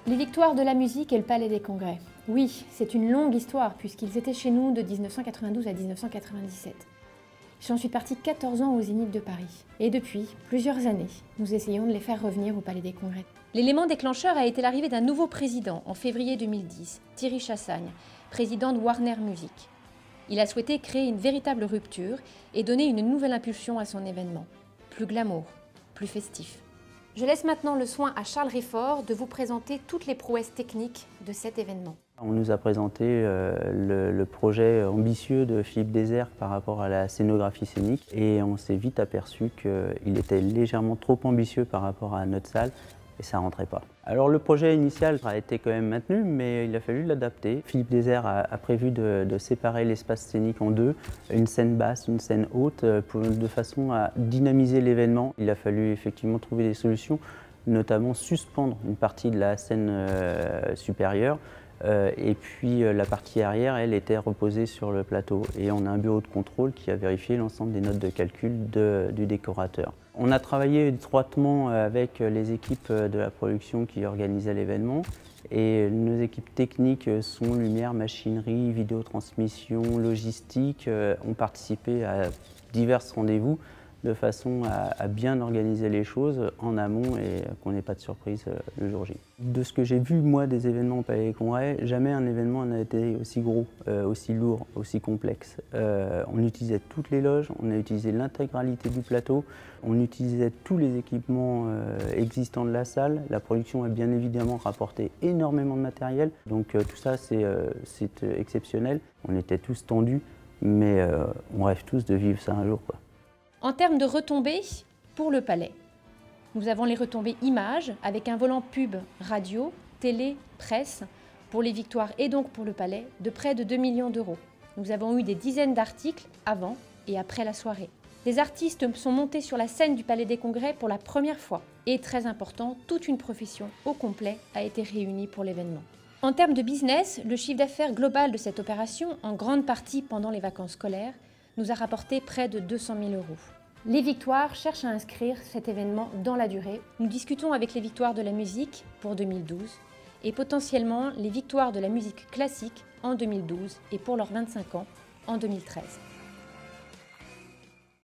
Les victoires de la musique et le Palais des Congrès. Oui, c'est une longue histoire puisqu'ils étaient chez nous de 1992 à 1997. Ils sont ensuite partis 14 ans au Zénith de Paris. Et depuis plusieurs années, nous essayons de les faire revenir au Palais des Congrès. L'élément déclencheur a été l'arrivée d'un nouveau président en février 2010, Thierry Chassagne, président de Warner Music. Il a souhaité créer une véritable rupture et donner une nouvelle impulsion à son événement. Plus glamour, plus festif. Je laisse maintenant le soin à Charles Réfort de vous présenter toutes les prouesses techniques de cet événement. On nous a présenté le projet ambitieux de Philippe Désert par rapport à la scénographie scénique et on s'est vite aperçu qu'il était légèrement trop ambitieux par rapport à notre salle et ça ne rentrait pas. Alors le projet initial a été quand même maintenu mais il a fallu l'adapter. Philippe Désert a prévu de séparer l'espace scénique en deux, une scène basse, une scène haute, de façon à dynamiser l'événement. Il a fallu effectivement trouver des solutions, notamment suspendre une partie de la scène supérieure. Et puis la partie arrière, elle était reposée sur le plateau et on a un bureau de contrôle qui a vérifié l'ensemble des notes de calcul du décorateur. On a travaillé étroitement avec les équipes de la production qui organisaient l'événement et nos équipes techniques, son, lumière, machinerie, vidéotransmission, logistique, ont participé à divers rendez-vous de façon à bien organiser les choses en amont et qu'on n'ait pas de surprise le jour J. De ce que j'ai vu, moi, des événements au Palais des Congrès, jamais un événement n'a été aussi gros, aussi lourd, aussi complexe. On utilisait toutes les loges, on a utilisé l'intégralité du plateau, on utilisait tous les équipements existants de la salle. La production a bien évidemment rapporté énormément de matériel, donc tout ça c'est exceptionnel. On était tous tendus, mais on rêve tous de vivre ça un jour, quoi. En termes de retombées, pour le Palais, nous avons les retombées images avec un volant pub radio, télé, presse pour les victoires et donc pour le Palais de près de 2 millions d'euros. Nous avons eu des dizaines d'articles avant et après la soirée. Des artistes sont montés sur la scène du Palais des Congrès pour la première fois. Et très important, toute une profession au complet a été réunie pour l'événement. En termes de business, le chiffre d'affaires global de cette opération, en grande partie pendant les vacances scolaires, nous a rapporté près de 200 000 euros. Les Victoires cherchent à inscrire cet événement dans la durée. Nous discutons avec les Victoires de la musique pour 2012 et potentiellement les Victoires de la musique classique en 2012 et pour leurs 25 ans en 2013.